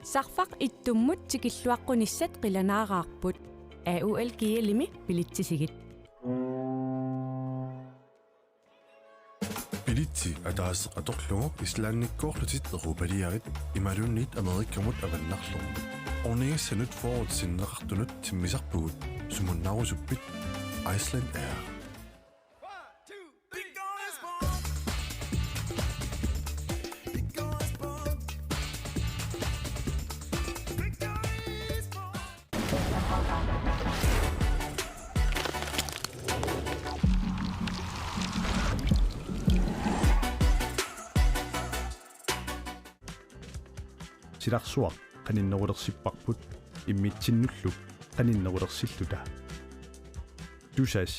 Sarfaq ittummut tikilluaqqunissat qilanaaraarput AUL kiilimi pilitsisigit. Pilitsi ataasseqatorlugu islaannikkoorlutit erupaliarit imalunnit amerikkamut avannarlugu. Ornigissanut forwardsinneqartunut timmisarpugut sumunnarusuppit Iceland Air. Silarsuaq qaninnerulersippарпут иммитсиннуллук qaninnerulersилluta тусас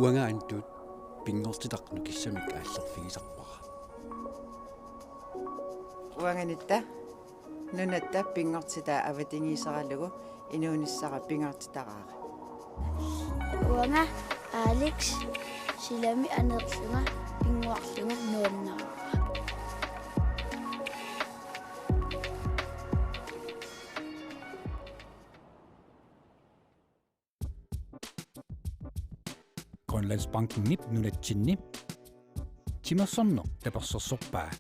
Uangaantut pingortitaqnu kissamik aallerfigisarpara. Uanganitta nunatta pingortita avatingiisarallugu inuunissara pingortitaqaara. Uanga Alex silami anerlunga pingorlunga nuannara. Grønlandsbanken nip nunatsinni timersorno tapersorsorpaa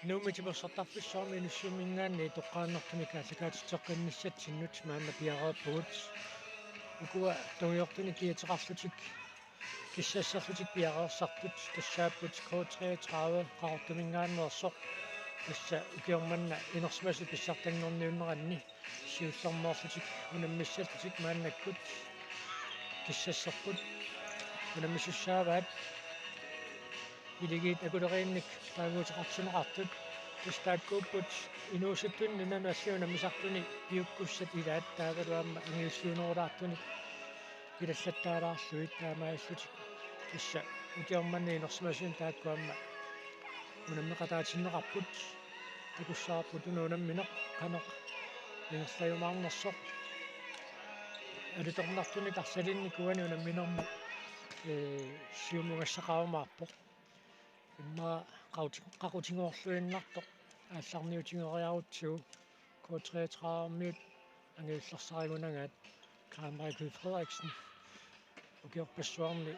Nuumitimersortarfissaarmi inussiumingaanni toqqaannertumikaallakaatitteqqannissat sinnut maanna piaraappugut ukua tungiortuni kiateqarlutik kissaassarlutik piaqaersartut tassaapпут K33 qaartumingaannersoq tassa ukiormanna inersmasu pissartanngorniunneranni siullermoorlutik unammissallutik maannakkut kissaassarput unammissussaavaat iligit akuleriinnik taaguutiqarsineqartut tastaakkuupput inuusuttun nunanu alliuna misartuni piukkussat ilaat taagaluamma angiussuunerulaartuni ilallattaalaarluit taamaallutik tassa ukiormanni inersmasuun taakkuamma unammeqataatinneqarput takussaarput unuunammineq qaneq inerlajumaarnersoq alutornartuni tarsalinni kuani unamminermi siumugassaqarumaarpoq imma qaqutingoorluinnartoq аалларниутингориарутсуу K33-армиут ангиуллерсаригунангаат Крамрай Фредериксен укиорпассуарни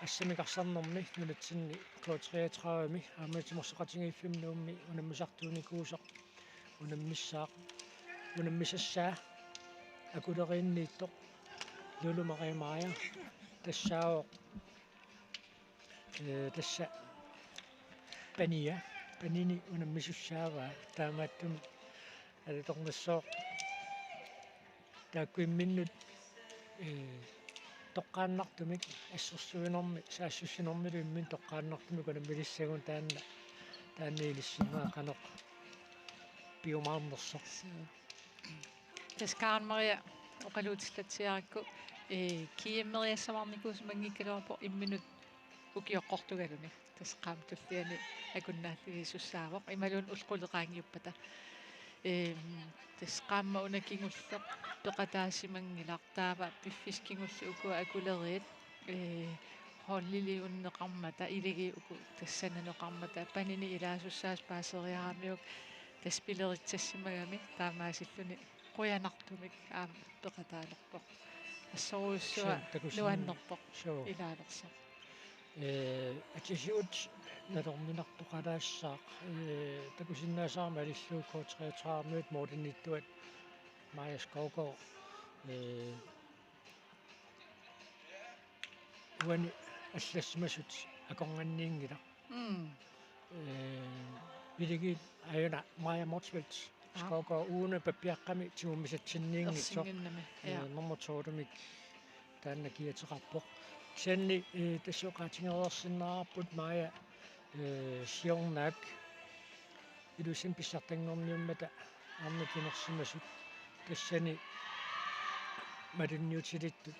ассамикарсарнэрми нулатсинни K33-ми ааматиморсоқатингииффимнуумми унаммисартууникуусоқ унаммиссаақ унаммисассаа акулерииннииттоқ лулумариимария тассаавоқ тасса Panini unammissussaavaa taamaattumi alutornassooq taakkuimminnut toqqaannartumik assersuinormi saassussinormilu immin toqqaannartumik unammilissagun taanniilissingaa qaneq piumaarnersoq таскаармариа оқалуутиллатсиаракку киеммериассамарникуус мангиккалуарпо имминут укиоққортугалуни тасқаамтуллиани акуннааллигиссусsaavoq ималуун улқулеқаангиуппата тасқаамма унакингуллеқ пеқатаассимангилартаава пиффискингулли укуа акулериит холлилиуннеқармата илиги уку тассананеқармата панини илаасуссаас паасериарамиук таспилеритсассимагами таамаасиллуни қуянартумик аама пеқатаалерпоқ ассоруйссуа нуаннерпоқ илаалерсаа атисиут налорминартоқалаассаақ такусиннаасаарма алиллууккоотреатаармиут моодинниттуат Maja Skovgaard уани аллассимасут акорнганниингила вилигит аюна Maja Motsfeldt Skovgaard уна папиаққами тиуммисатсинниингитсо номер 2 таанна киатеқарпоқ сенни тассоқаатингерерсиннаарпут Maja сиорнак илусин писсартангорниуммата арнакинерсимасут тассани малинниутилитту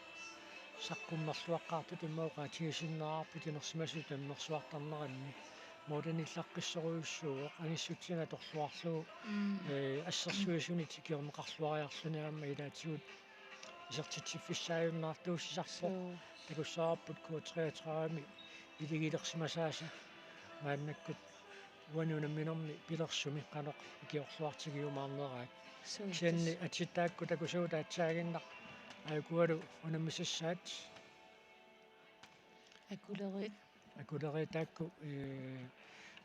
саққуммерлуаққаартут иммаоқаатигисиннаарпут инерсимасут аммерсуартарнеранни модерниллаққиссоруйуссуу ангиссутсинга торлуарлугу ассерсуисуни тикиорнеқарлуариарлуниамма илаатигут исертитсиффиссааюннаартууссисарпо такуссаарпут K33-ми илигилерсимасааса мааннаккут уанунамминерми пилерсуми канеқ икиорлуартигиумаарнераат сенни атситтаакку такусуу таатсаагиннақ айкуалу унаммисассаат акулеритаакку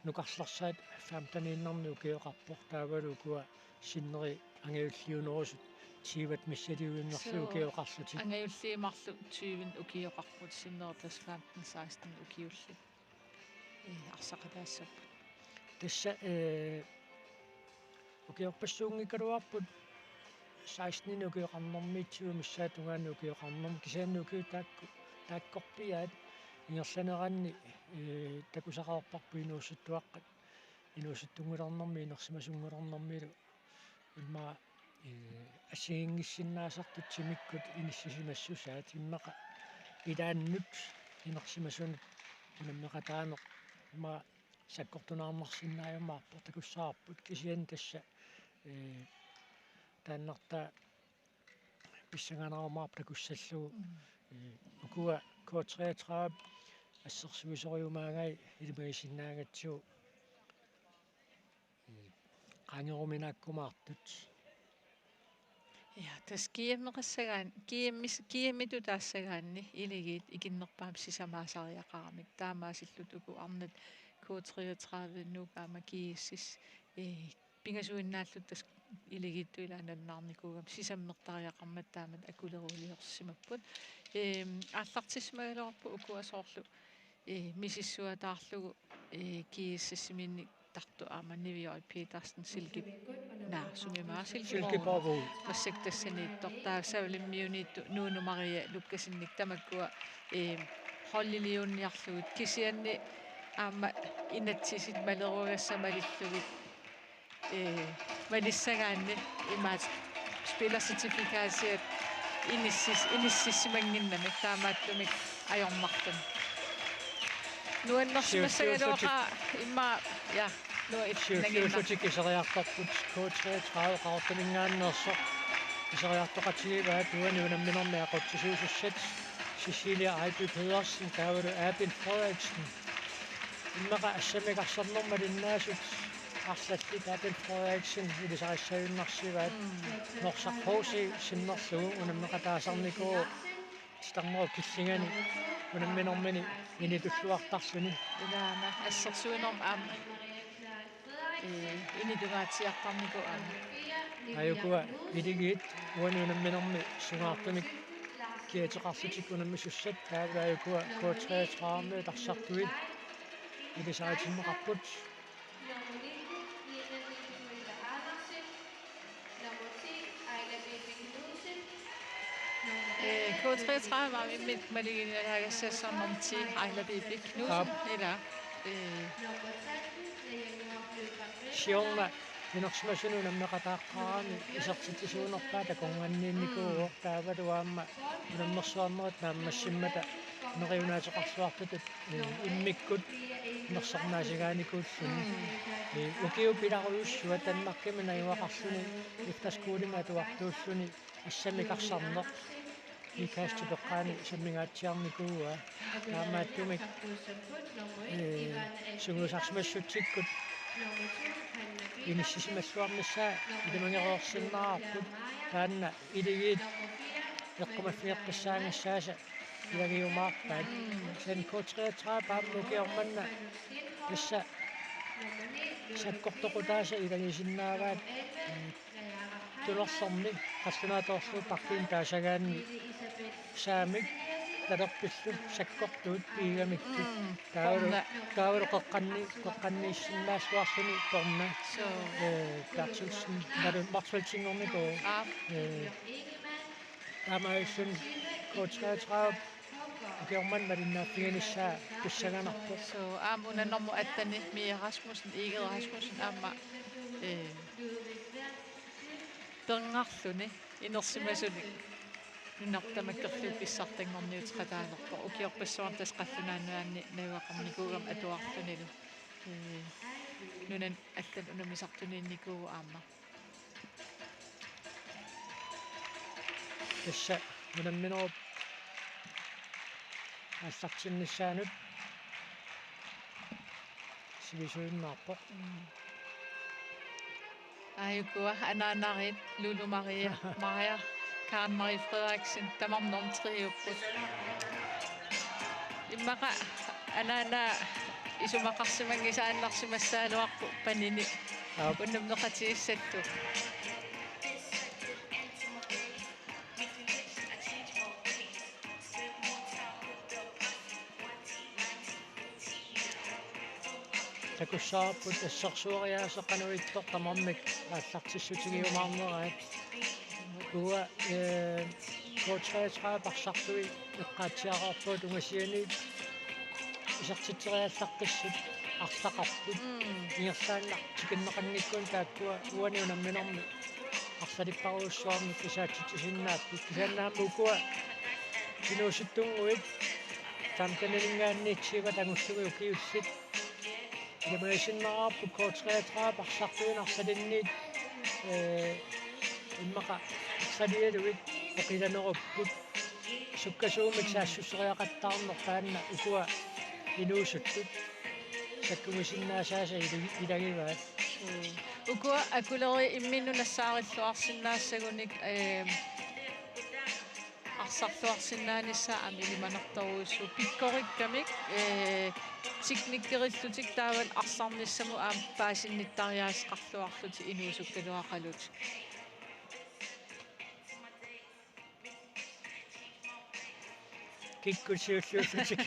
нукарларсаат 15-иннэрми укиоқарпоқ таавалу куа синнери ангиуллиунерусут тиват миссалиуиннерлу укиоқарлути ангиуллиимарлу 20 укиоқарпут синнертлас 15-16 укиулли арсақатаассаппут тасса укиорпассуунгикалуарпут 16 укиоқарнэрмиитсуу миссаатунгаани укиоқарнэрм кисаанни укиутаакку тааккорпиаат ингерланеранни такусақарпарпу инууссуттуаққат инууссуттунгулернэрми инерсимасунгулернэрмилу имма ассигингиссиннаасартут тимиккут иниссисимассусаат иммақа илааннут инерсимасунут унаммеқатаанеқ имма саккортунаарнарсиннааюмаарпор такуссаарпут кисиан тасса тааннарта писсанганаамаарп такуссаллугу укуа K33 ассерсуисориумаагай илимагисиннаагатсуу qangeruminaakkumaartut ja tas kiemmeqassagaan kiemmitu taassagaanni iligit ikinnerpaam sisamaasariaqaramik taamaasillut uku arnat K33 nuukaama kiissis pingasuinnaallut tas iligittu ilaanannaarnikuugam sisammertariaqarmat taamat akuleruuliorsimapput aallartismagalorpu ukuasoorlu misissuataarlugu kiississimini tartu aamannivio Petersen silkip naasumimaa silkipavu massaktassaniittor taasavlimmiuniittu nuunu Maria lukkasinnik tamakkua holliliunniarlugut kisianni aama inatsisit malerugassamalillugit malissagaanni imaat spillercertifikaasiat inississimanginnamik taamaattumik ajormartun nuannersimassagaluoqa imma ja Siusutikiseriartarput K33 qaartaningaannersoq iseriartoqatigivaat uaniunamminermi aqutsisuusussat Cecilia Ejby Pedersen taavalu Abel Frederiksen immaqa assamiqarsernermalinnaasut arsallit Abel Frederiksen ilisariссаюннарсиваат norsarpoosi sinnerlugu unammeqataasarnikuu starneru killingani unamminermini initulluartarluni ilaana assersuunerm aama initugaatiartarniku aama ayukua iligit uaniunamminermi sungaartumik kiateqarlutik unammissussat taavula ayukua K33 tarsartuit ilisaritimmeqarput K33 var mit maliginagassassornerm ti Ejla Bibi Knudsen eller siorna inersimasununammeqataaqqarami isertitisuunerpaa takonganniinnikuuor taavaluaamma unammersuarnerit naammassimmata neriunaateqarluartatut immikkut inersornaasigaanikuulluni ukiu pilaruussua tanmarkimi naiuaqarluni iftaskuulima tuartuulluni assamiqarsarneq икааступеққаани саммигаатсиарникууа таамааттумик сугусарсимассутсиккут иниссисимассуарнissaa илимангероорсиннаарпут таанна илигиит يقوم في القسان الساسة يلاقي يوم sen coach-reeteraapaammukиорманна тасса саккортоқутааса илагисиннааваат тулерсорни qassунааторлу паркин таасагаанни саамик талерпиллу саккортуут пигамикки таавалу қеққаннииссиннаасуарсуни торна таатсулсин налу марсвалтингорнико тамаисун coach-reeteraap German marina finisha pissaganarpo so amuna normu attani mi Rasmussen Egil Rasmussen amma pengarluni inersimasuni nunartamakkerlu pissartangorniutqataalerpo ukiorpassuar tasqallunaannuaanni navaqarnikuugam atuarlunilu nunan allan unamisartuniinnikuugu aamma tassa munamminerup ассартиннissaanут сивисуиннаарпо Ayukua anaanarit Lulu Maria Karen Marie Frederiksen tamarnorm triupput immaqa anaana isumaqarsimangisaanlarsimassaaluarpu panini unnamneqatiissattu такуссаарпут ассарсуариаасеқануиттор тамармик ааллартиссутигиумаарнераат куа coach-reeteraapарсартуи эққаатсиақарпут унгасиани исартитсериаллаққиссут арлақарпут иерсааннар тикиннеқанниккун тааккуа уани унамминарми арлалиппаруussуарми кисаатситсиннааппут кисааннаамму куа кинуусуттунгуит тамканилингаанниитсига тангуллуги укиуссит Gemeinschaft coach-reeteraapарсартуинарсалинниит иммаqa салиалуит оқиланеруpput суккасуумик саассуссериақаттаарнер таанна укуа инуусуттут саккумисиннаасааса илагиваат ukua akulери имминунассаариллуарсиннаассагуник арсарлуарсиннаанissaa амилиманарторуиссу пиккориккамик teknikkerilllutik taavan arsarnissamu paasinnittariaasqarluarluti inuusukkaluaqalut kikkusiulluutik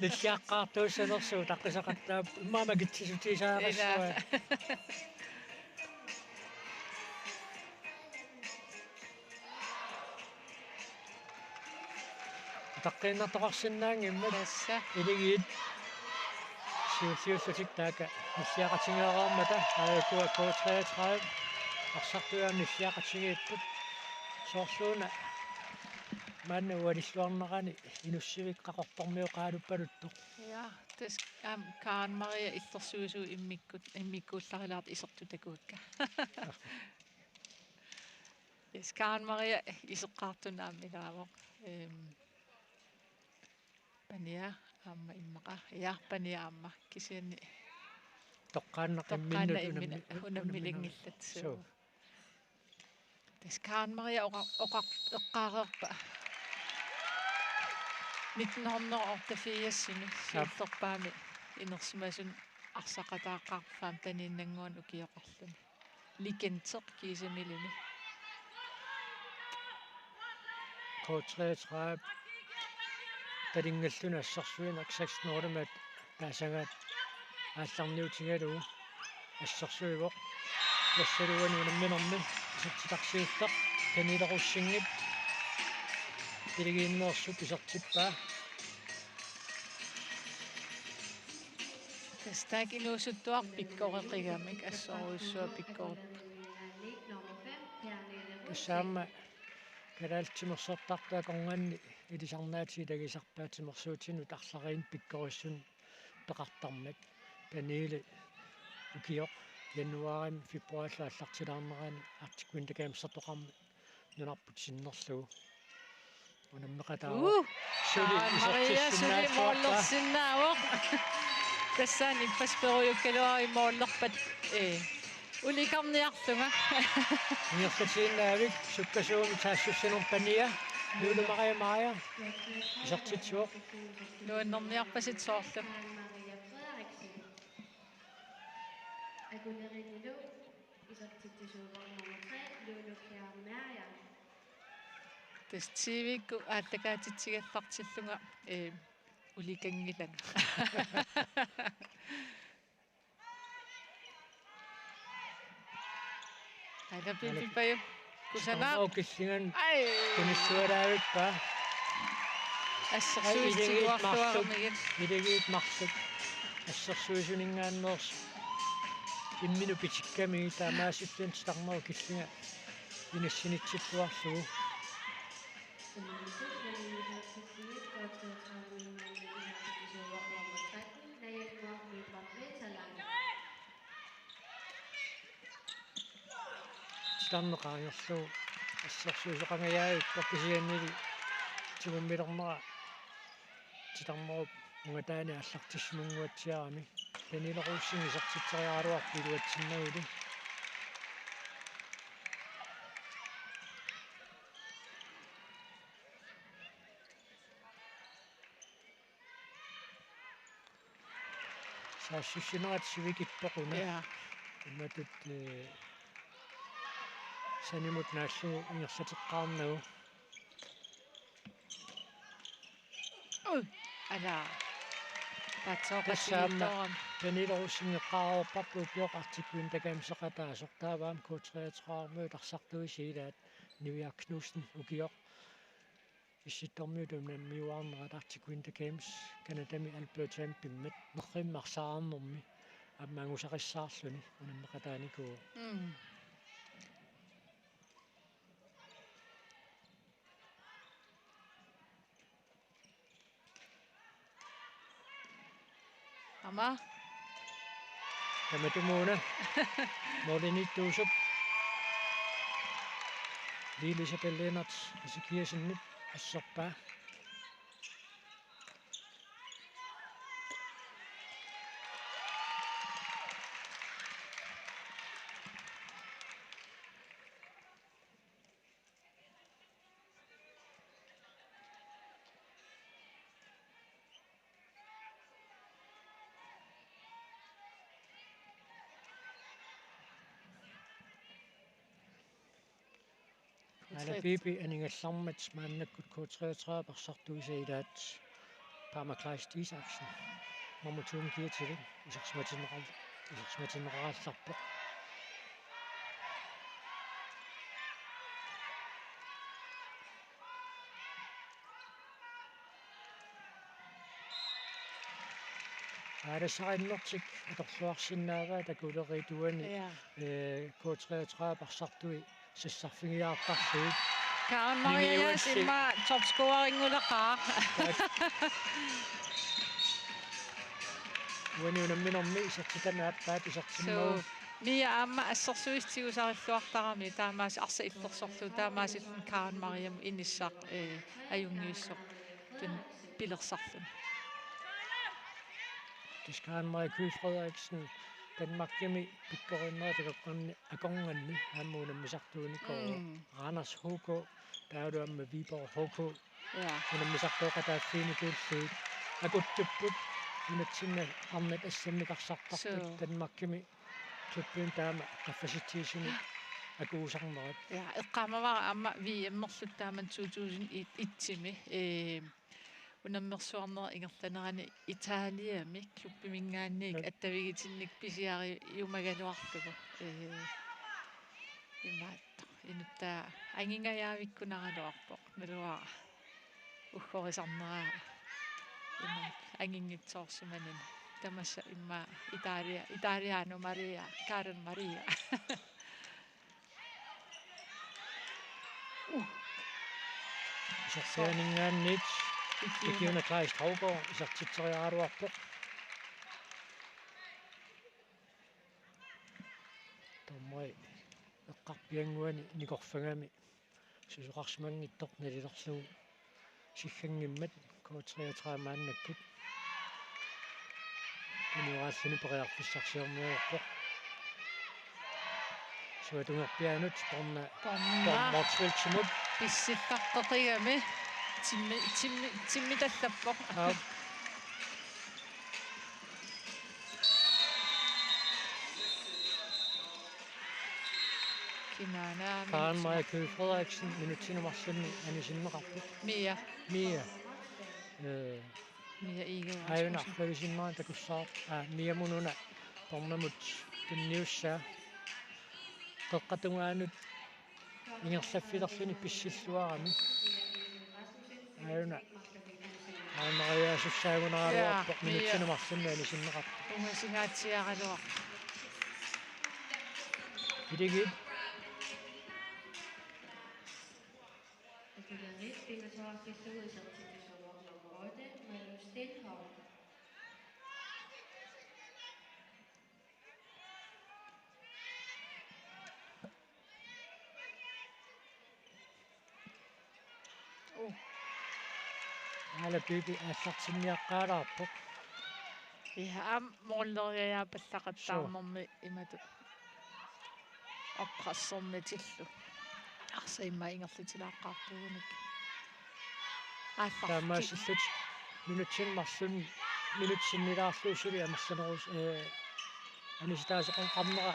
nilliaqqaartuussanersuu taqqisaqattaap immaamagitsisutiisaaрассуа таққиннартоқарсинаанги иммаса илигиит сиусиуссутик така ниллиақатингеэраармата аякуа coach-reeteraap арсартуяа ниллиақатигииппут соорлууна манна уалиллуарнерани инуссивиккақорпормиоқаалуппалутто ja tes Karen Maria illersuusu immikkuullarilaart isertutakuukka yes Karen Maria iseqqaartunaammilaavoq pania amma immaqa ja pania amma kisianni тоққааннеқимминнут unammilinngillat so tes Karen Maria eqqaareerpa 1984 сиуллерпаами инерсимасун арсақатааққарфаам танииннангуан укиоқарлуни лигентеқ кисамилуни coach-reeteraap талингаллуна ассерсуинак 6-нормат таасагаат аалларниутигалуу ассерсуивоқ яссалуани унамминерми исертитарсиуллеқ канилеруссингит илигииннерсуп исертиппаа тастаак инуусуттуар пиккореқигамик ассоруиссуа пиккориппа кисаама калаалтимерсертартаа конгуанни илисарнаати лагисарпаатимерсуутинут арлариин пиккориссун пеқартармат таниили укиоқ януарим фебруарла аллартилаарнерани артиквинтакаамсертоқарми нунарпут синнерлугу унаммеқатаа сули мооллерсиннаавоқ тассаани пасперуйуккалуари мооллерпат Ulikarniarlunga. Ingertatiinnaavik sukkasuumi taassусsinерпания nuulumaqayamaaja isartitsuoq Nuannerniarpasit soorlu. Tas TV-ku aattakaatitsigallartillunga ulikangilanga. Aina pipipayu kusana. Okissingan Ai. kunissuaraavikpa Assersuistigiuarluarmigit. ilegiit marsut assersuisuningaanneers imminu pitikkami taamaasuttuan tarmaru killinga inassinitsilluarlugu tarneqaangerlugu assersuisuqangayaavik pakkisiannili tugummilermera titarmarup ungataani аллартиссмунгуатсиарами танилеруссинги сартитсериааруарпу илуатсиннагули саассуссинерат сивикиппоқуна иматут санимут нааллугу ингерсатеққарнагу Ала. Тассаама танилеруссингеққарорпарпу пиоқартиккуин такаамсеқатаасоқ тааваам K33 тарсартуисиилаат нивиаркнуссен укиоқ исситтормиутум наммиуаарнерат артиккуин такаамс канатами Albertam пиммат нерриммарсаарнэрми аммангусақиссаарлүни унаммеқатааникуу Ама таматумуна модинитtuusup Лилисапелленерт исикиасиннут ассерпаа Ana pipi aningallarmat maannakkut K33 parsartuisailaat Parma Kleist Isaksen mamatuum kiatilin isaqsmatineraallarpoq Aalassaqannertik atorluarsinnaavaa takulerituani K33 parsartui сассарфигиаартарлуит Karen Maria simma topscoringulaqaa уаниунамминерми исертитанааппаат исертиммау Mia amma assersuistigusarilluartarami taamaasi arsa illersorlu taamaasillun Karen Mariam inissaq ajungiussoq tun pilersarlun Tiskaan Maria Ky Frederiksen Danmarkimi pikkorinneritakaqarni akornganni aammuunammisartuunikoo Randers HK taaduamma Viborg HK unammisartuoqataaffiinikuulluut akuttupput unatsinna arnat assammiqarsartartut Danmarkimi tuppuun taama qaffasitiisuni akuusarnerat eqqaamavara amma VM-merlut taaman 2001 unammersuarnera ingertanerani Italiami klubbimingaanniik attavigitinnik pisiari iumagaluarlugu imaatta inuttaa angingajaavikkunaraluarpoq naluara uggоrisarneraa imaat angingitsoorsumanin tamassa imma Italiano Maria Karen Maria isarsianingaannit Ikiuna Kleist Haugaard isartitseriaaruarpoq tammai eqqarpianguani nikorfangami susuqarsmangittoq nalilerlugu сиггангиммат K33 мааннаккут тунуааллуни периарписсарсиорниуарпоқ суатунгерпианут порна Porna. морсвэлчимут Pissillaqqiqigami timmi tallappoq. Kinana. Karen Maja Køge Frederiksen minutinumarsunni anisinneqarput Mia. Mia Mia Ige. ajunarlavisinneran takussaar miamununa pornamut tunniussaa qeqqatungaanut ingerlaffilerluni pissilluarami ajuna aunariasussaagunaraluarpoq minutinumarsunni anisinneqarput Ungasingaatiaraluaq. idigit ala bibi аллартинниаққаалаарпоқ Ja, molleriaa pallaqattaarnermi imatu. Apprassornitillu. Arsaimma ingerlitilaaqaarpugunik. таамаасиллут минутсиннарсун минутсиннилаарлуусули амерланерус анистаасеқон қарнера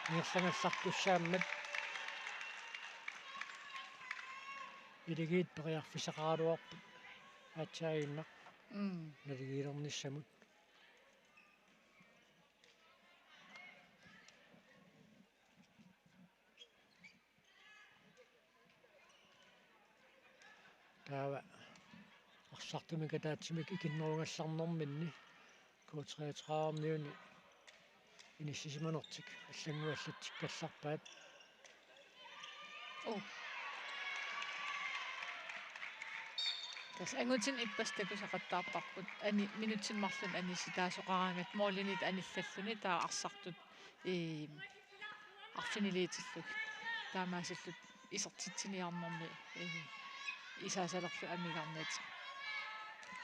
ингерлангаллартуссааммат илигиит периарфисақаралуарпут аатсаагиннақ налигилерниссамут таава арсартумика таатсимик икиннерунгалларнэрминни куутреатраамниуни иниссисиманертик аллангуаллатик калларпаат Tas angutin ippastakusaqattaarparput ani minutsinmarlun anisitaasuqarangat moolinit anillalluni taa arsartut arfiniliitilluk taamaasillut isertitsiniarnermi isaasalerlu amigarniat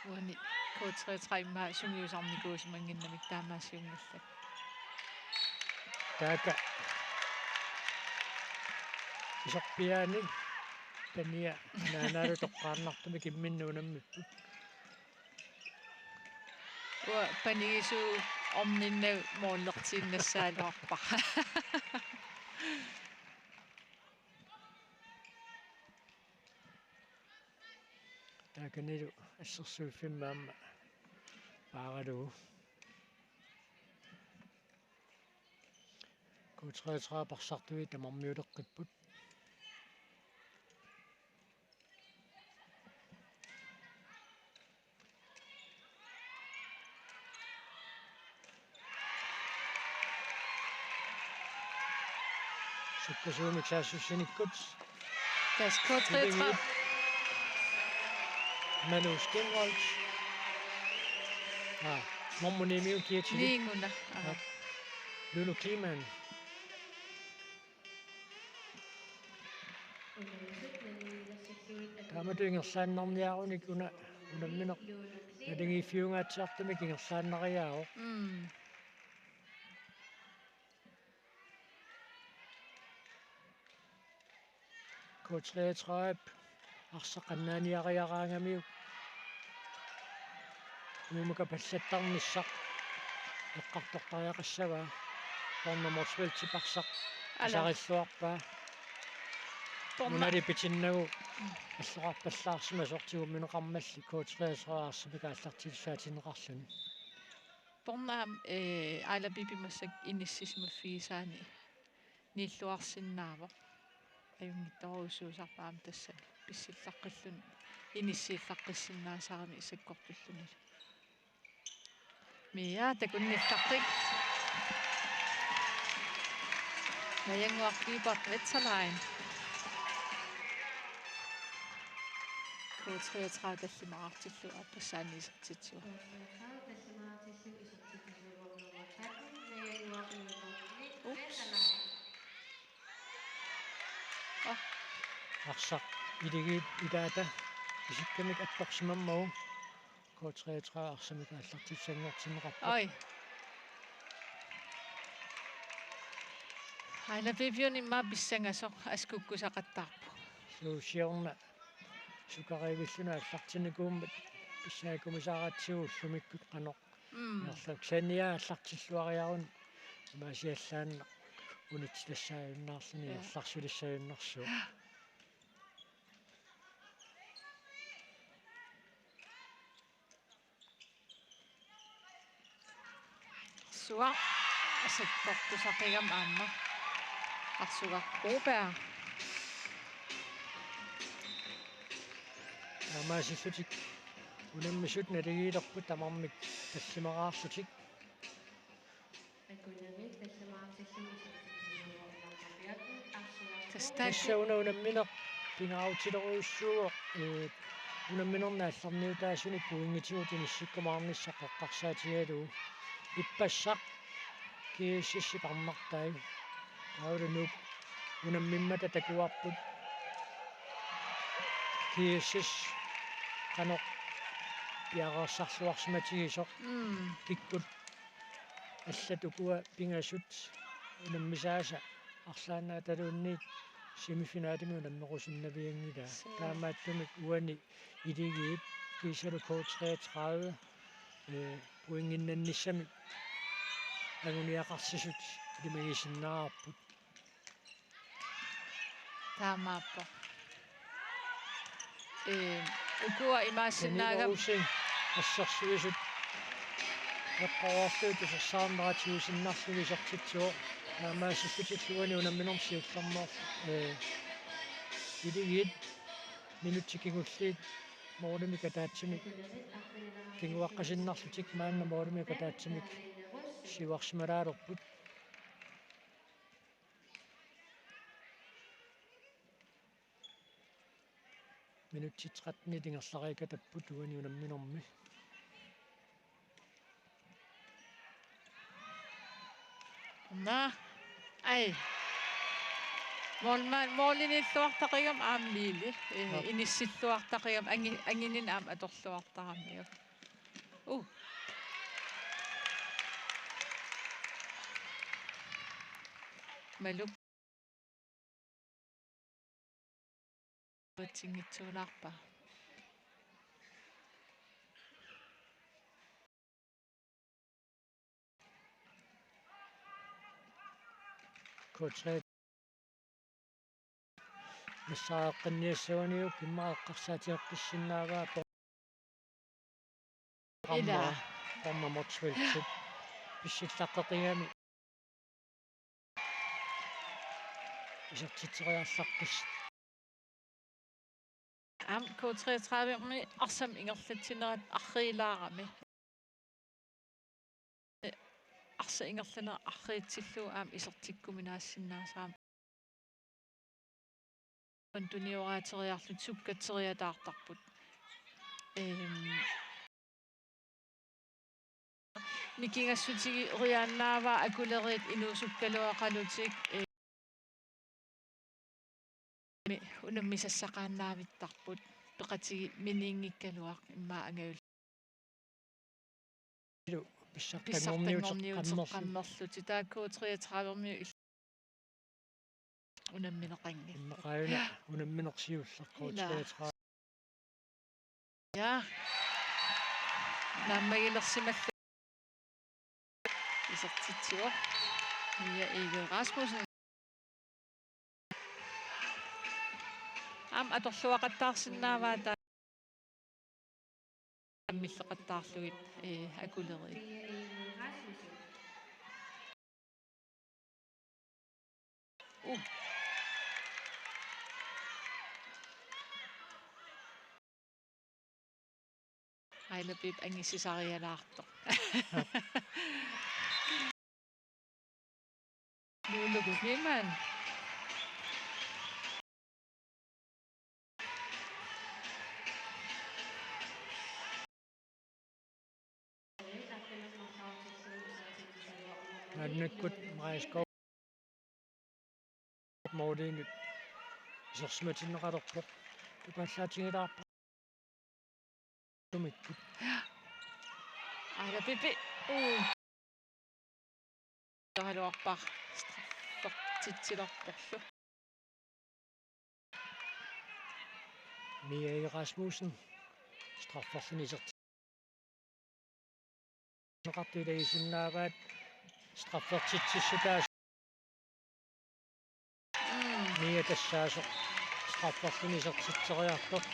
uani K33 sungiusarnikuusimanginnamik taamaasiungallak таака исорпиаани тания нааналу тоққарнартуми кимминнуунаммиппут уа панигису орниннау мооллертииннассаалуарпа тааканилу ассерсууффиммаама паагалуу K33 парсартуи тамармиулеққиппут суккасуумик саассуссиниккут Tas K33 Manu Skinwalds Mommonimiu Kietili liinguna Lulu Kliman Taamatuingersaannarniaarunik unammineq nalingiiffiungaatiartumik ingersaannariaao K33 арсақаннаниариараангамиу нумака паллаттарнissaq эққартортариақассава порноморсвэлтипарсақ асариллуарпаа нунали питиннагу аллоқарпаллаарсима сортигумминеқармалли K33 арсамикааллартилсаатинеқарлуни порнаам айла бибимассак иниссисмаффигисаани ниллуарсиннаава аюнгитторуусуусарпаам тассани писсиллаққиллун иниссииллаққиссиннаасаарами исаккортуллуни миа такунниллаққик наянгуарпипат ветсалайн K33 таллимаартиллу аппассааниисертитсуа арсақ илигиит илаата исиккамик аппарсимаммагу K33 арсамик ааллартитсангортинеқарпа ой Aila pipiun imma pissangasoq askukkusaqattaarpu. Suusiorna sukaривиллуна аллартинникууммат писсаагакумисааратсигууллумиккут qanoq ярлак саниа аллартиллуариарун имаасиаллаанна унитсилассааюннаарлуни ярларсулиссаюннэрсуу Suaq asattortusaqigam aamma arsugarpuupaa амаасиллутик унаммисут налигиилерпут тамармик таллимараарлутик тассауна унамминеқ пингаутилеруйуссууо унамминерна алларниутаасуник пуингитигут иниссиккумаарниссақ эққарсаатигалуу иппассақ кииссисси парнартай аулунук унаммиммата такуарпут кииссис qanoq piaqarsarluarsimatigisoq kikkut аллатукуа пингасут унаммисааса арлаанаа талуунниит семифинаалими унаммерусиннавиангила таамааттумик уани илигиит кисалу K33 пуингиннанниссами агуниақарсисут илимагисиннаарпут таамааппо укуа имаассинаагам ассерсуисут эққараарлуут усерсаарнератиусиннарлугисертитсуо наамаассуттиллуани унамминерсиуллармаар илигиит минутсикигуллиит моолимика таатсимик кингуаққасиннарлутик маанна моолимика таатсимик сиварсималаалерпут минутситсеқатни тингерларика таппут уани унамминерми на ай моолиниллуартақигам ааммиили иниссиллуартақигам ангинин аам аторлуартарамиу малук тингитсуулаарпа K3 миссааққинниассуаниу киммааққарсаатиаққиссиннааваа ила формамотсвэлсут писсиллаққеқигами исертитсериарлаққис ам K33-ми арсам ингерлатсинерат арриилаарами арса ингерланер арриитсиллуу аам исертиккуминаассиннаасаам пантуниораатериарлут суккатериатаартарпут никингассутиги риааннаава акулериит инуусуккалуақалутик унаммисассақааннаавиттарпут пеқатиги миниингиккалуақ иммаа ангавил писсартангорниутеққаммерлути таа K33-ми унамминеқанги иммақаюна унамминерсиуллаққуутеқиатаа я наммагилерсималла исертитсуа Mia Egil Rasmussen ам аторлуақаттаарсинааваа миллеқаттаарлугит акулери Ailapip angissisarialaarto Lulugugiman Nannekut maiskop moodinut isersmatinneqalerpoq tupallaatigilaarpa tumikkut Ailapipi Taluarpar страффертитсиларторлу Mia Rasmussen strafferlun isert neqartuilagisinnaavaat straffertitsissutaas Mia tassaasoq strafferlun isertitseriartoq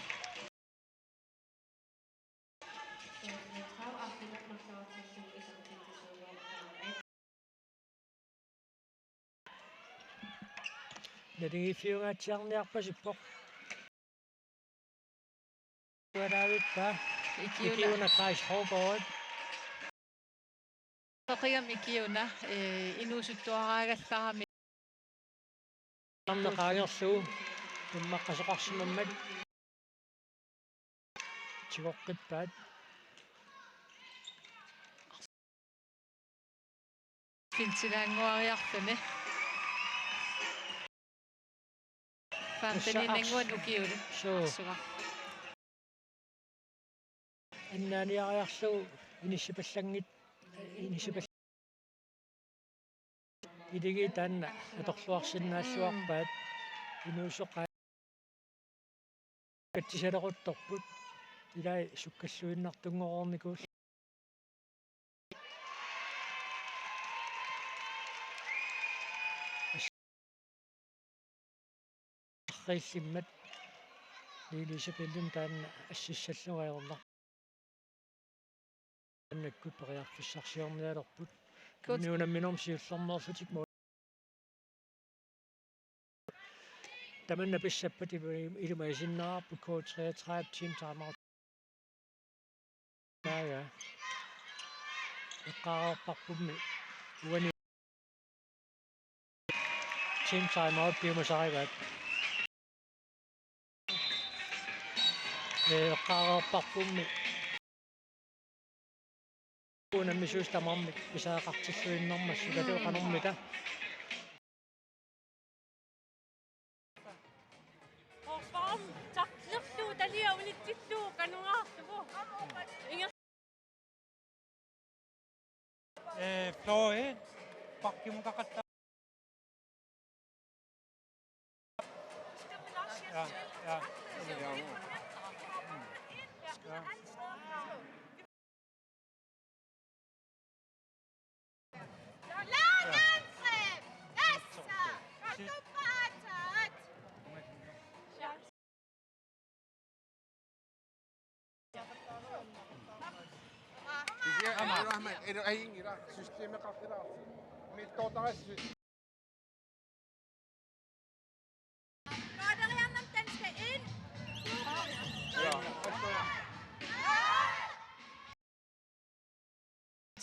Nadigifiungaatiarniarpasippoq Tuanaavippa ikiuna Kreishoborg Toqiam ikiuna inuusuttuaraagallarami Arneqaagerluu tummaqqasoqarsimammat tigoqqippaat Finsilaanguariarluni Fantaninanguan ukiulu suu annaaniariarluu inissipallangit inissipall idigi taanna atorluarsinnaalluarpaat inuusoqaa katsisalequttorput ilai sukkalluinnartunngorornikuul аррииллиммат лилисапиллун таанна ассиссаллугаернар аннаккут периарфиссарсиорниалерпут нуунамминорм сиуллэрнерсутик мо таманна писсаппат илумаисиннаарпу K33 team timeout тага эққарерпарпумми уани team timeout пиумасариваат эққарерпарпумми унаммисуус тамармик писаақартиллуиннэрмассу катуқанэрмита Forsvaret taklerlu taliaunittillu kanuartugu inga Floe pakkimukaqatta ja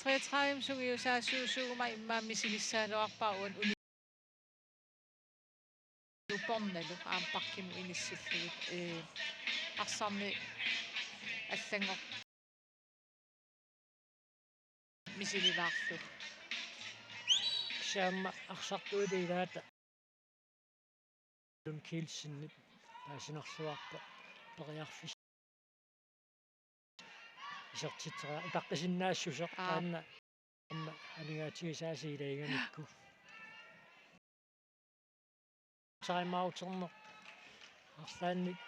Trætræm sugiusaasuusuuma immaammisilissaaluarpauan uni lupornalu aamparkimu inissillugut арсарни аллангор мисилилаарлу саама арсартуилиилаата лун килсиннит таасинарлуарпа периарфис исертитсера ипаққисиннаассусеқ таанна амма алигаатигисаасиилаиганикку таймаутернер арлаанник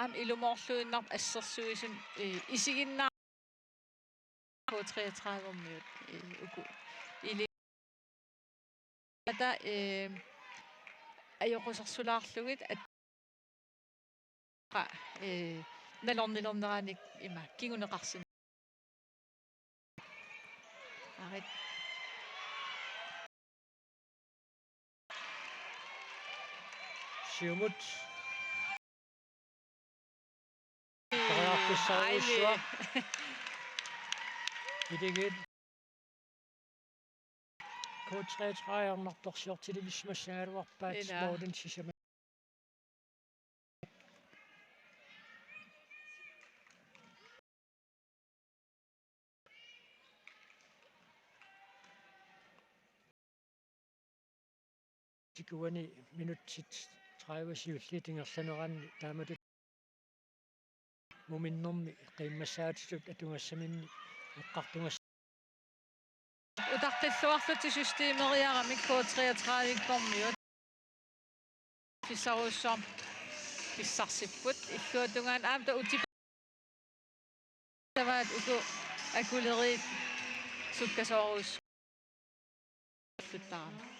аам илумоорлуиннарп ассерсуисун исигиннаа K33-миут уку или ата ajorusarsulаарlugit налорнилернераник има кигунеқарсин арит сиумут периарфиссааруссуа идигит K33-арнарторсиортилимиссмассаагалуарпаат смооден сисама тикуани минутсит 30 сиуллитингерланеранни тааматут муминнэрми қиммассаатитут атунгассаминни эққартунгас утартил Illuarluti systeemeriaramik K33-kormiut fissaruussuarm pissarsipput illuatungaan aamta uti tavaat uku akuleri sukkasoorus tuttaarama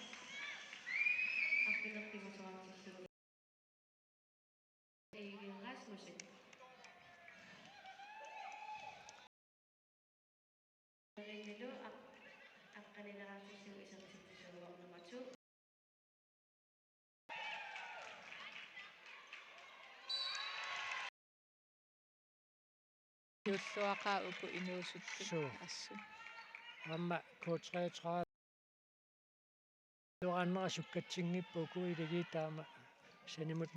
Julluaqaa uku inuusuttu assu Amma K33 Luannera sukkatsingippu uku iligi taama sanimut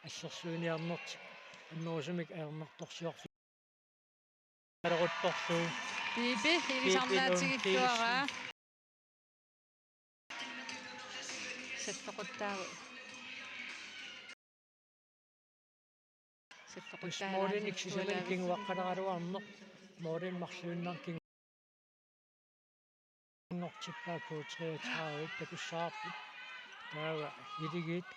аллерсуиниарнерти аннерусумик аернэрторсиорфи алерутторлуу Bibi ilisarnaatigiluaraa саттоқуттаагу моринник сисаман кингуаққаларуарнер морин марлуиннар кингортиппаа K33 такуссаарпут таава илигит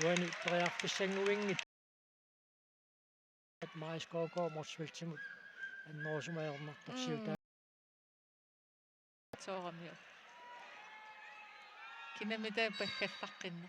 When преарписсангуингит маискоко морсвилтимут аннерусумаернартарсиута соорамиу кинамита паххаллаққинне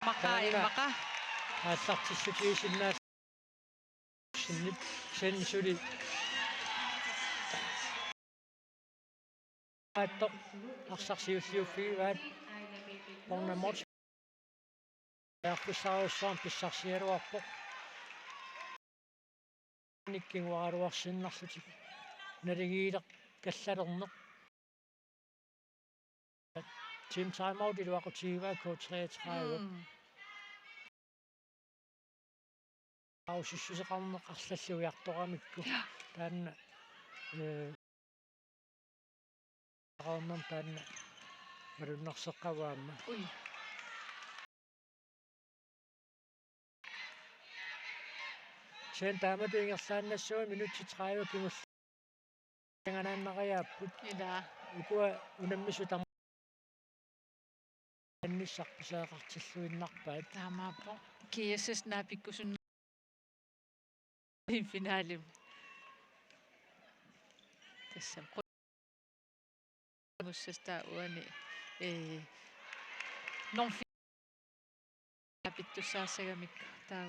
Maqa ааллартиссутигисиннаас синнип сенсули атто арсарсиуллиуффигиваат порнамот яарписсааруссаам писсарсиалуарпо никкингуаруарсиннарлутик налигиилеқ каллалернеқ Team timeout illuaqutigiva K33 аусиссусеқарнеқарллуиарторамикку таанна арауннам таанна малуннарсеққаваама уи сен тааматуингерлааннассуа минутти 30 кимул ганаанариааппут ила укуа унаммису там анниссарписаақартиллуиннарпаат таамааппо KSS наапиккусун финалим тассам муссаста уани нонфи апиттуссаассагамик таа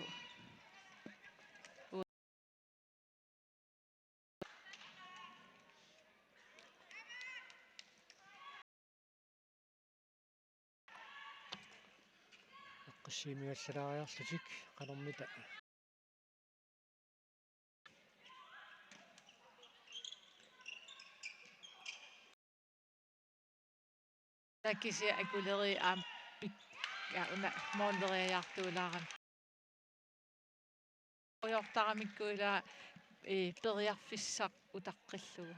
qissimигаллалаариарлутик qalermita такиси акулери аам пик уна моонлериаартуулаарам оёртарамиккуила периарфиссақ утаққиллугу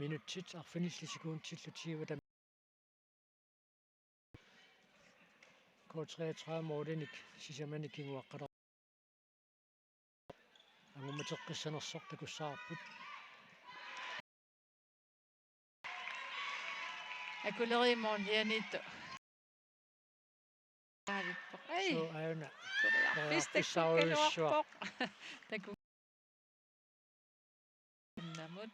minutsit arfinilli sekuntillutiivata K33 moolinik sisamanik kinguaqqala angummateqqissanersoq takussaarput акулери моонлианитто аалиппо ай so ayuna периарфистаккуккалуарпоқ таку намут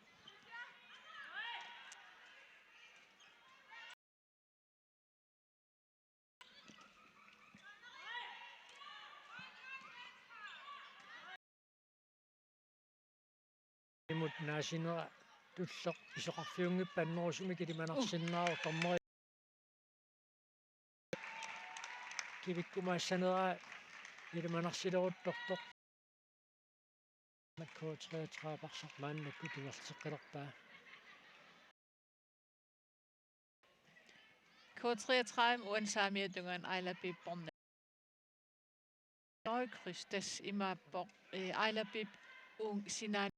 imut naasинера туллеқ исоқарфиунгиппаннерусуми килиманарсиннаару тормери кивиккумаассанераа килиманарсилерутторто маккоотреатraa парсармааннакку тимертеққилерпаа K33 uansaamiatungaan ailapipporna Krystas imaappoq ailapip uung sinaan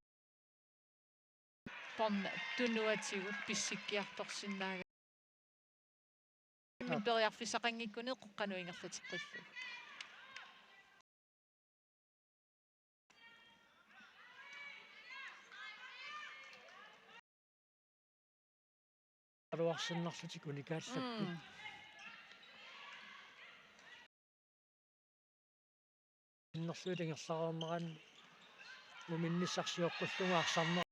porna tunuatigut pissikkiartorsinnaaga periarfisaqangikkune qoqqanuingerlateqqillu aluarsinnarlutikuni kaallapput иннерлуутингерлаарнеран уминниссарсиоққуллугаарсарнер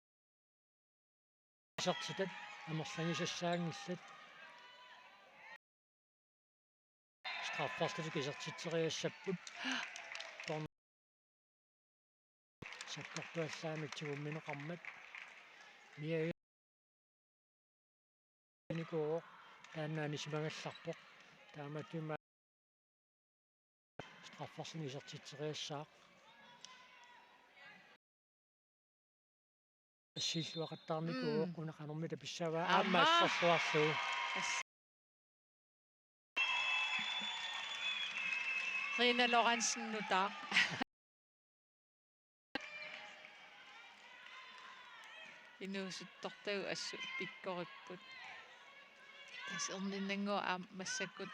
сертитат амерлангисассаангиллат страффартик исертитсериассаппут тон саккортуаллаамитсигумминеқармат миа никоо тааннаани симагалларпоқ тааматума страффарсини исертитсериассаа ассииллуақаттаарникуу қунақанэрмита писсаваа аамаассарлуарлуу Rina Lorentzen nutaq инуусуттортагу ассу пиккориpput тасерниннангуа массаккут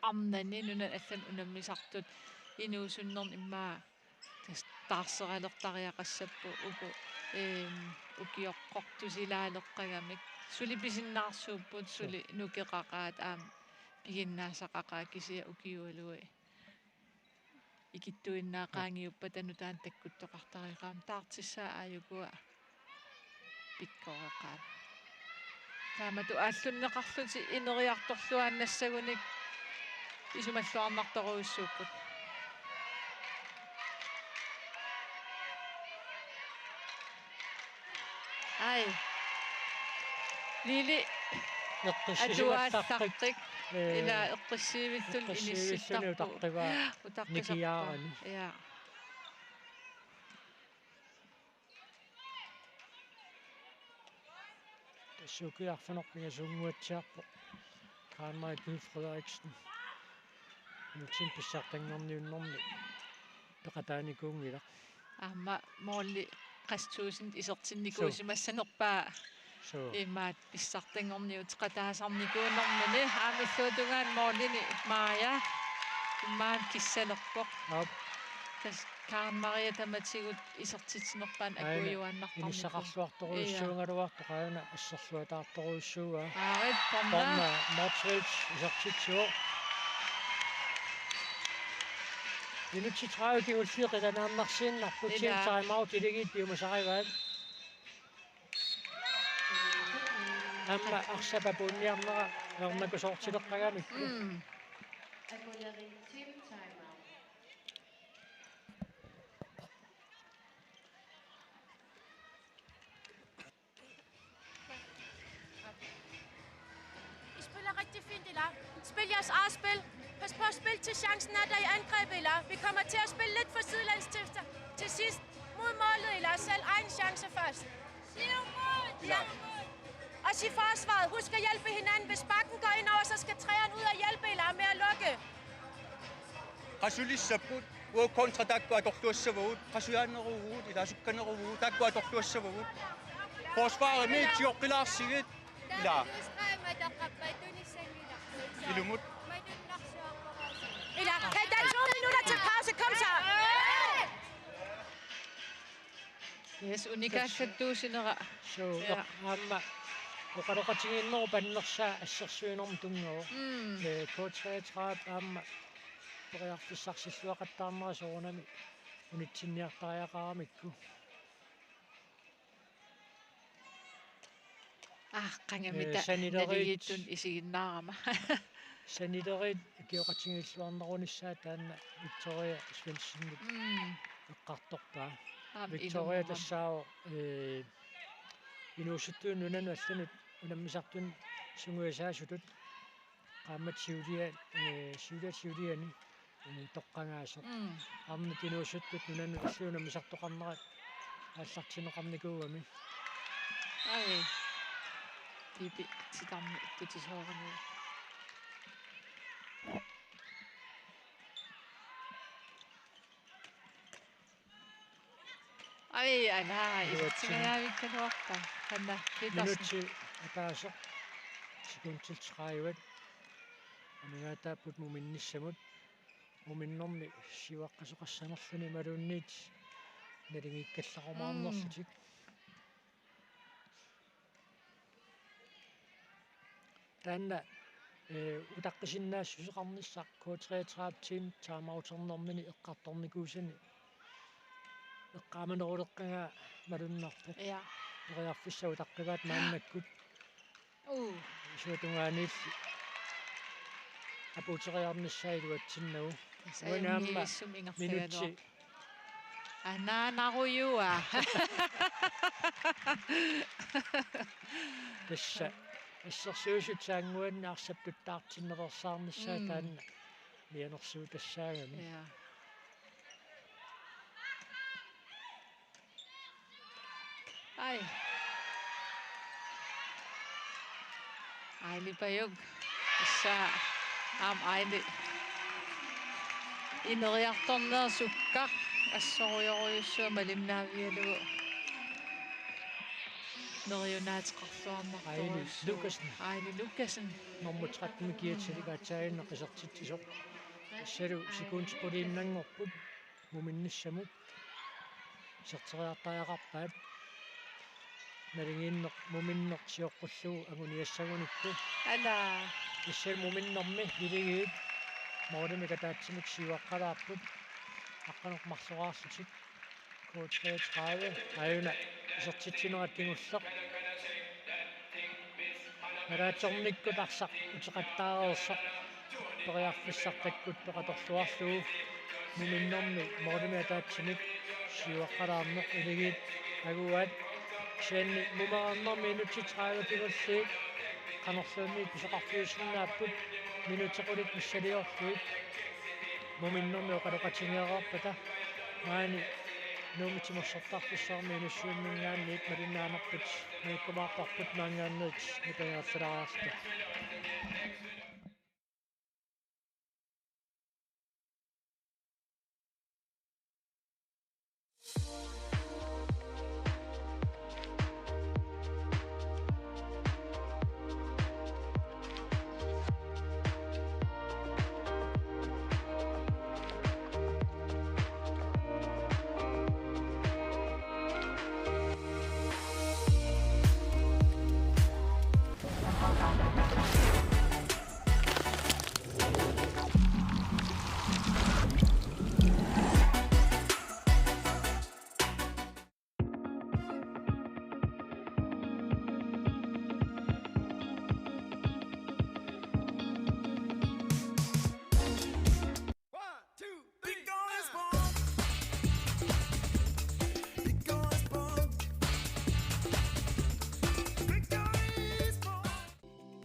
арнани нуна аллан унаммисартут инуусуннерн иммаа тас таарсералертариақассаппу уку укиоққортусилаалеққагамик сули писиннаарсууппут сули нукеқақаат пигиннаасақақаа кисия укиуалуи икиттуиннаақаангиуппа танутаан таккуттоқартариқаам таартиссаа ааюкуа пиккореқаат таамату ааллуннеқарлути инериарторлуааннассагуник исумаллуарнарторуиссууппут ай лили атуааллартик ила эққиссиивиллун инисситтарпу никиаарани я тассукиарфанерпига сунгуатсиарпо Karl Knud Frederiksen нутин писсаартангерниуннэрми пеқатааникуунгила аама моолли qastsuusint isертинникуусимассанерпаа имаат писсартангорниут qataasarnikuunermani аамиллуутунгаан мооллини маая имаан киссалерпоқ тас Karen Maria таматигут исертитсинерпаан акуйуааннартарнику инissaqarluartoruissuungaluarto qaana ассерлуатаарторуиссууа аарит порна Моцвич исертитсуо Minuutti 30 ulfiqilanaarnarsiinnarput team time out iligit piumasarivaat amma arsapapuniarnera ermakusortileqqagamikku spiller rigtig fint i lag. Spil jeres eget spil. Pas på at spille til chancen er der i angrebet i lag. Vi kommer til at spille lidt for sidelandsstifter til sidst. Mod målet i lag. Selv egen chance først. Ja. Og i forsvaret. Husk at hjælpe hinanden. Hvis bakken går ind over, så skal træerne ud og hjælpe i lag med at lukke. Qasulissaput uo kontratakku atorluassavut qasuyaannerugut ilasukkanerugut takku atorluassavut forsvaret med tioqqilaarsigit ila ilumut Ila, hey, der er 2 minutter til pause. Kom så! Yes, unikaassattuusinera. So, amma uqaloqatigiinneru pannersaa assersuinermu tunngoo. K33 amma toriarfissarsilluaqattaarnera soornami unitsinniartariaqaramikku. Qangamita naligittun isiginnaarama. Saniterit kioqatigilluarnerunissaa taanna Victoria Svensson eqqartorpaa Victoria tassao inuussuttuun nunanu allanut unammisartun sunguisaasutut qaammat siuliani toqqangaasoq aammat inuussuttut nunanu alluunammisartoqarnerat ааллартинеқарникуугами ай пипи титарми тутисоорами ай ана иватсигаавиккалуарта ханна китас минутси атаасоқ секундтилтеқааюат амигаатааппут муминниссамут муминнэрми сиваққасоқассанерлүни малуунниит налингиккаллақормаарнерлутик танна утаққисиннаассусеқарниссақ K33 team таамаутернэрмини эққарторникуусани эққааманерулеққангаа малуннарпоқ я периарфиссау таққиваат мааннаккут суутунгаанилли апутериарниссаилуатсиннагу унаамма минутси ананаруюа тасса ассерсуусутсаангуанна арсаптуттаартиннерсаарниссаа таанна мианерсуу тассаагами я ай айлипаюг исса айли инериарторнеерсукка ассоруйоруйуссуа малимнаавиалугу нериунаатеқарлуарнартоо айли лукасен нормутратми киатсилигаатсаагинне қисертитсисоқ ассалу секундтеқулиимнангорпут муминниссамут сертериартаяқарпаат налингииннеқ муминнеқ сиоққуллугу агуниассагуникку ала иссал муминнэрми илигиит моодами катаатсимик сиваққалаарпут аққанеқ марсораарлутик K33 аюна сертитсинератингуллеқ нараатсорниккут арсақ утеқаттаареерсоқ периарфиссартаккут пеқаторлуарлугу муминнэрми моодами катаатсимик сиваққалаарнеқ илигиит агуат сианни мумаарнэрми инутситрааватигаллиит канерлуунни писақарфиусиннааппут минутеқулит миссалиорлуит муминнэрми оқалоқатингеэраарпата маани нуумитимерсортарфиссаарми инуссууннингаанниит малиннаанерпут миккумаартарпут маангааннуит нипаяаффилаараарта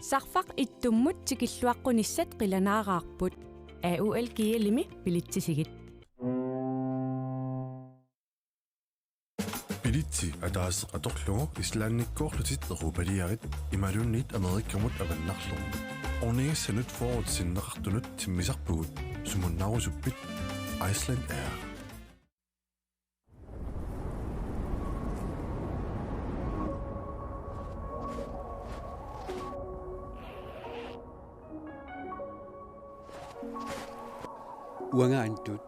Sarfaq ittummut tikilluaqqunissat qilanaaраarput AUL kiilimi pilitsisigit Pilitsi ataas atorlugu islaannikkoorlutit erupaliarit imalunniit amerikkamut avannarlugu ornigissanut forwardsinneqartunut timmisarpugut sumunnarusuppit Iceland Air уангаантут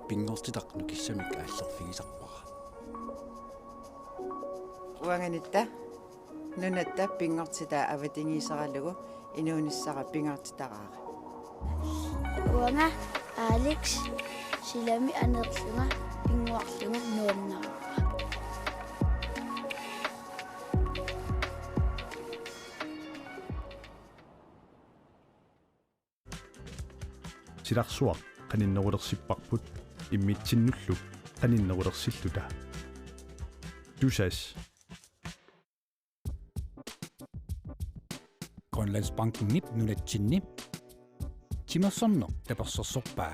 пингортитақну киссамик ааллерфигисарпара уанганитта нунатта пингортита аватингисаралугу инуунissara пингортитараара уанга Алекс силами анерлунга пингуарлунга нуаннаа силарсуа qaninnerulerсиппарпут иммитсиннуллу qaninnerulersillута тусас Grønlandsbanken nip nunatsinni. Timersorno tapersorsorpaa.